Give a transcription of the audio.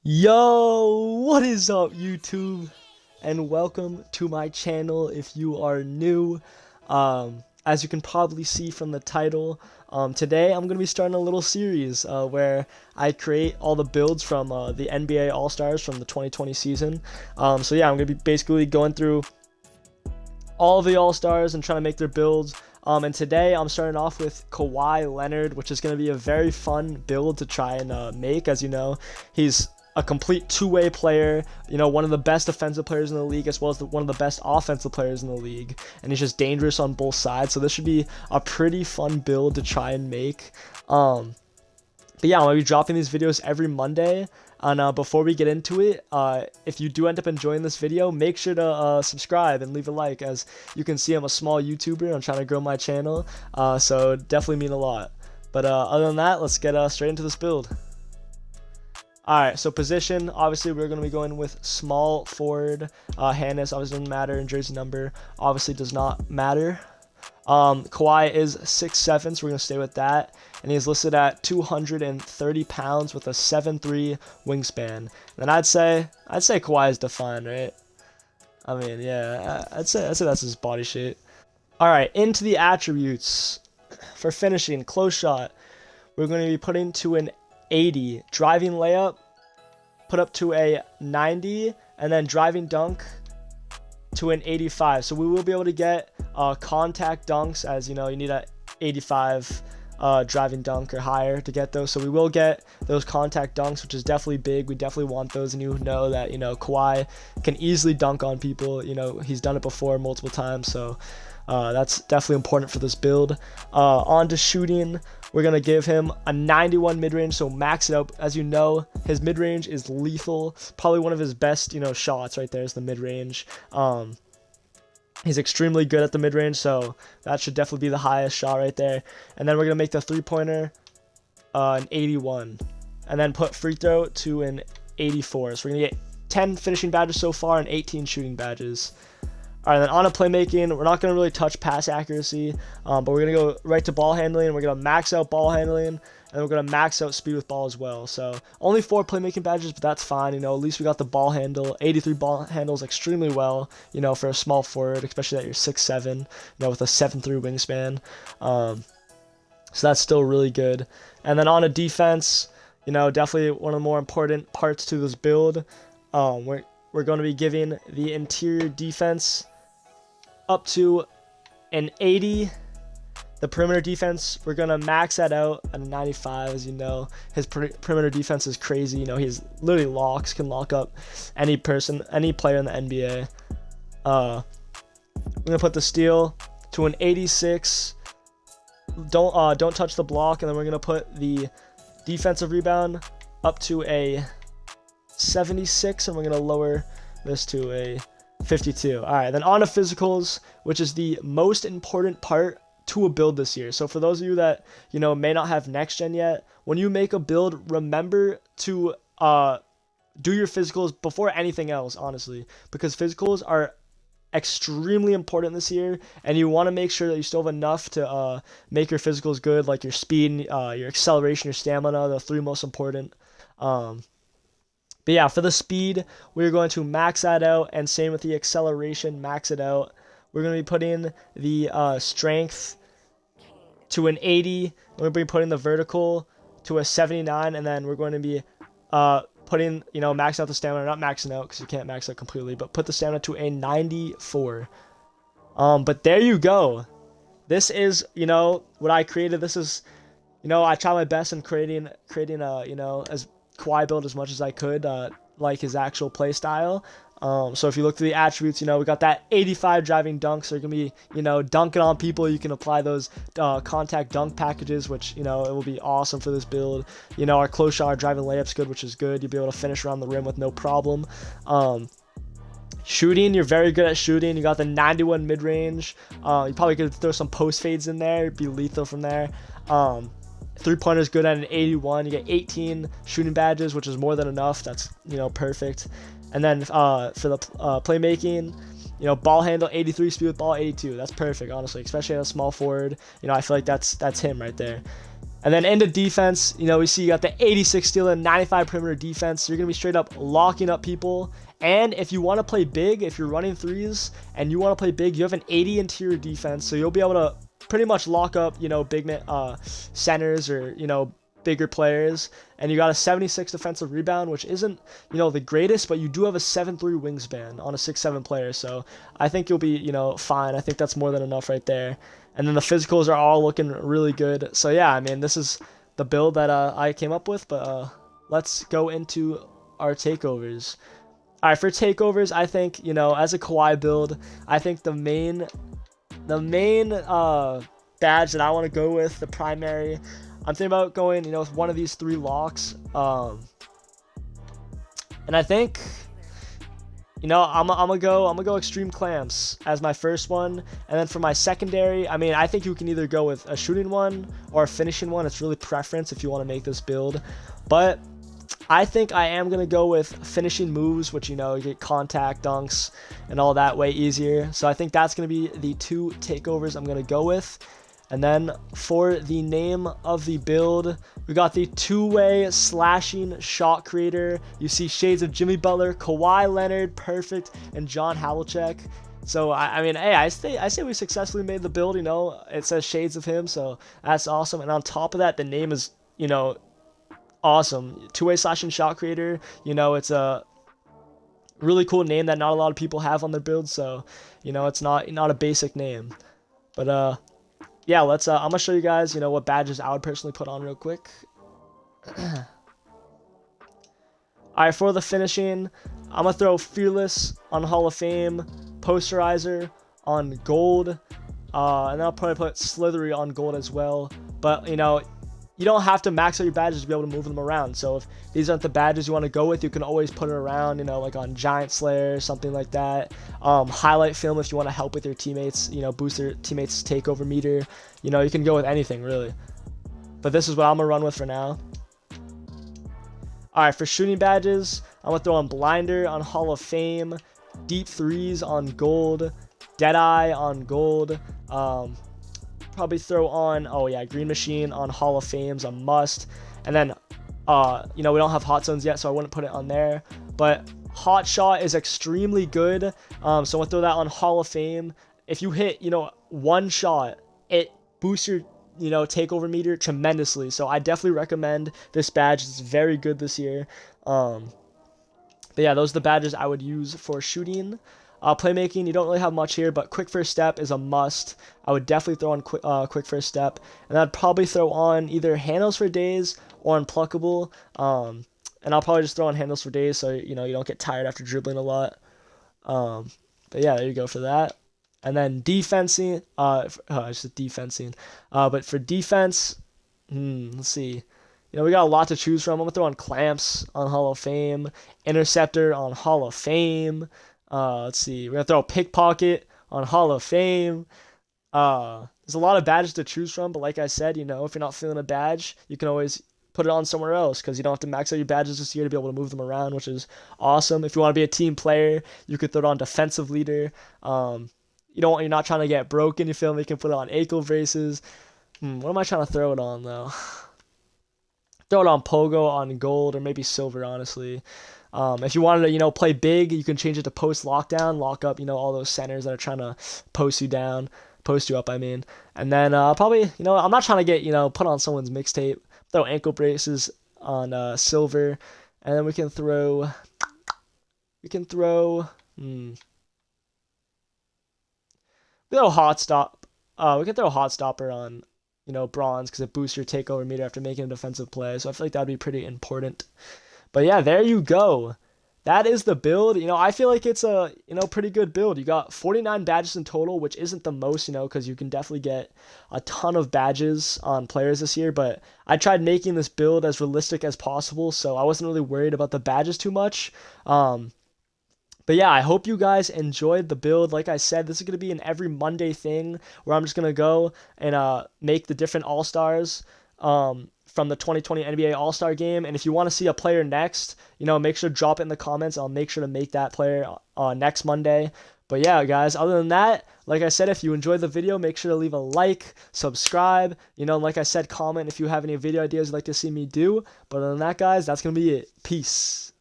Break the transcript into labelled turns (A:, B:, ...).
A: Yo, what is up, YouTube? And welcome to my channel if you are new. As you can probably see from the title, today I'm going to be starting a little series where I create all the builds from the NBA All-Stars from the 2020 season. So yeah, I'm going to be basically going through all of the All-Stars and trying to make their builds. And today I'm starting off with Kawhi Leonard, which is going to be a very fun build to try and make. As you know, he's a complete two-way player, one of the best defensive players in the league, as well as one of the best offensive players in the league, and he's just dangerous on both sides. So this should be a pretty fun build to try and make. But yeah, I'm gonna be dropping these videos every Monday. And before we get into it, if you do end up enjoying this video, make sure to subscribe and leave a like. As you can see, I'm a small YouTuber. I'm trying to grow my channel, so definitely mean a lot. But other than that, let's get straight into this build. Alright, so position, obviously we're going to be going with small forward. Handness obviously doesn't matter, and jersey number obviously does not matter. Kawhi is 6'7", so we're going to stay with that. And he's listed at 230 pounds with a 7'3" wingspan. And I'd say Kawhi is defined, right? I mean, yeah, I'd say that's his body shape. Alright, into the attributes. For finishing, close shot, we're going to be putting to an 80, driving layup put up to a 90, and then driving dunk to an 85. So we will be able to get contact dunks, as you know, you need a 85 driving dunk or higher to get those. So we will get those contact dunks, which is definitely big. We definitely want those, and you know that Kawhi can easily dunk on people. He's done it before multiple times, so that's definitely important for this build. On to shooting, we're going to give him a 91 mid-range, so max it out. As you know, his mid-range is lethal. Probably one of his best, shots right there is the mid-range. He's extremely good at the mid-range, so that should definitely be the highest shot right there. And then we're going to make the three-pointer an 81. And then put free throw to an 84. So we're going to get 10 finishing badges so far and 18 shooting badges. Alright, then on to playmaking, we're not going to really touch pass accuracy, but we're going to go right to ball handling. We're going to max out ball handling, and we're going to max out speed with ball as well. So only 4 playmaking badges, but that's fine. At least we got the ball handle. 83 ball handles extremely well, for a small forward, especially that you're 6'7", with a 7'3" wingspan. So that's still really good. And then on to defense, definitely one of the more important parts to this build. We're going to be giving the interior defense up to an 80. The perimeter defense, we're going to max that out at a 95. As you know, his perimeter defense is crazy. He's literally can lock up any person, any player in the NBA. We're going to put the steal to an 86. Don't touch the block. And then we're going to put the defensive rebound up to a 76, and we're going to lower this to a 52. Alright, then on to physicals, which is the most important part to a build this year. So for those of you that, may not have next gen yet, when you make a build, remember to do your physicals before anything else, honestly, because physicals are extremely important this year, and you want to make sure that you still have enough to make your physicals good, like your speed, your acceleration, your stamina, the 3 most important. But yeah, for the speed, we're going to max that out, and same with the acceleration, max it out. We're going to be putting the strength to an 80. We're going to be putting the vertical to a 79, and then we're going to be putting, max out the stamina, not maxing out because you can't max out completely, but put the stamina to a 94. But there you go. This is, what I created. This is, I tried my best in creating a, as Kawhi build as much as I could, like his actual play style. So if you look through the attributes, we got that 85 driving dunks. So you're going to be, dunking on people. You can apply those contact dunk packages, which, it will be awesome for this build. Our close shot, our driving layup's good, which is good. You'll be able to finish around the rim with no problem. Shooting, you're very good at shooting. You got the 91 mid-range. You probably could throw some post fades in there, be lethal from there. Three-pointer is good at an 81. You get 18 shooting badges, which is more than enough. That's, perfect. And then for the playmaking, ball handle 83, speed with ball 82. That's perfect, honestly, especially as a small forward. I feel like that's him right there. And then into defense, we see you got the 86 stealing, 95 perimeter defense. So you're going to be straight up locking up people. And if you want to play big, if you're running threes and you want to play big, you have an 80 interior defense. So you'll be able to pretty much lock up, big centers or, bigger players. And you got a 76 defensive rebound, which isn't, the greatest, but you do have a 7'3 wingspan on a 6'7 player. So I think you'll be, fine. I think that's more than enough right there. And then the physicals are all looking really good. So yeah, I mean, this is the build that I came up with, but let's go into our takeovers. All right, for takeovers, I think, as a Kawhi build, I think the main badge that I want to go with, the primary, I'm thinking about going, with one of these 3 locks. And I think, I'm gonna go extreme clamps as my first one, and then for my secondary, I mean, I think you can either go with a shooting one or a finishing one. It's really preference if you want to make this build, but I think I am gonna go with finishing moves, which you get contact dunks and all that way easier. So I think that's gonna be the 2 takeovers I'm gonna go with. And then for the name of the build, we got the 2-way slashing shot creator. You see shades of Jimmy Butler, Kawhi Leonard, perfect, and John Havlicek. So I mean, hey, I say we successfully made the build. It says shades of him, so that's awesome. And on top of that, the name is awesome. 2-way slashing shot creator. It's a really cool name that not a lot of people have on their build. So it's not a basic name, but yeah, let's. I'm gonna show you guys, what badges I would personally put on real quick. All right, for the finishing, I'm gonna throw Fearless on Hall of Fame, Posterizer on Gold, and then I'll probably put Slithery on Gold as well. But you don't have to max out your badges to be able to move them around. So if these aren't the badges you want to go with, you can always put it around, like on Giant Slayer, something like that. Highlight film if you want to help with your teammates, boost their teammates' takeover meter. You can go with anything, really. But this is what I'm going to run with for now. All right, for shooting badges, I'm going to throw on Blinder on Hall of Fame, Deep Threes on Gold, Deadeye on Gold, probably throw on, Green Machine on Hall of Fame's a must. And then we don't have hot zones yet, so I wouldn't put it on there, but Hot Shot is extremely good, so I'm gonna throw that on Hall of Fame. If you hit one shot, it boosts your takeover meter tremendously, so I definitely recommend this badge. It's very good this year. But yeah, those are the badges I would use for shooting. Playmaking, you don't really have much here, but quick first step is a must. I would definitely throw on quick first step, and I'd probably throw on either handles for days or unpluckable. And I'll probably just throw on handles for days, so you don't get tired after dribbling a lot. But yeah, there you go for that. And then defensing, it's just defensing. But for defense, let's see. We got a lot to choose from. I'm gonna throw on Clamps on Hall of Fame, Interceptor on Hall of Fame. Let's see. We're gonna throw a Pickpocket on Hall of Fame. There's a lot of badges to choose from, but like I said, if you're not feeling a badge, you can always put it on somewhere else because you don't have to max out your badges this year to be able to move them around, which is awesome. If you want to be a team player, you could throw it on Defensive Leader. You're not trying to get broken. You feel me? You can put it on ankle braces. What am I trying to throw it on though? Throw it on Pogo, on Gold, or maybe Silver, honestly. If you wanted to, play big, you can change it to post lockdown, lock up, all those centers that are trying to post you up, I mean. And then probably, I'm not trying to get, put on someone's mixtape. Throw ankle braces on Silver, and then we can throw Hot Stop. We can throw Hot Stopper on, Bronze because it boosts your takeover meter after making a defensive play. So I feel like that'd be pretty important. But yeah, there you go. That is the build. I feel like it's a, pretty good build. You got 49 badges in total, which isn't the most, because you can definitely get a ton of badges on players this year. But I tried making this build as realistic as possible, so I wasn't really worried about the badges too much. But yeah, I hope you guys enjoyed the build. Like I said, this is going to be an every Monday thing where I'm just going to go and make the different All-Stars from the 2020 NBA All-Star Game. And if you want to see a player next, make sure to drop it in the comments. I'll make sure to make that player next Monday. But yeah, guys, other than that, like I said, if you enjoyed the video, make sure to leave a like, subscribe, like I said, comment if you have any video ideas you'd like to see me do. But other than that, guys, that's going to be it. Peace.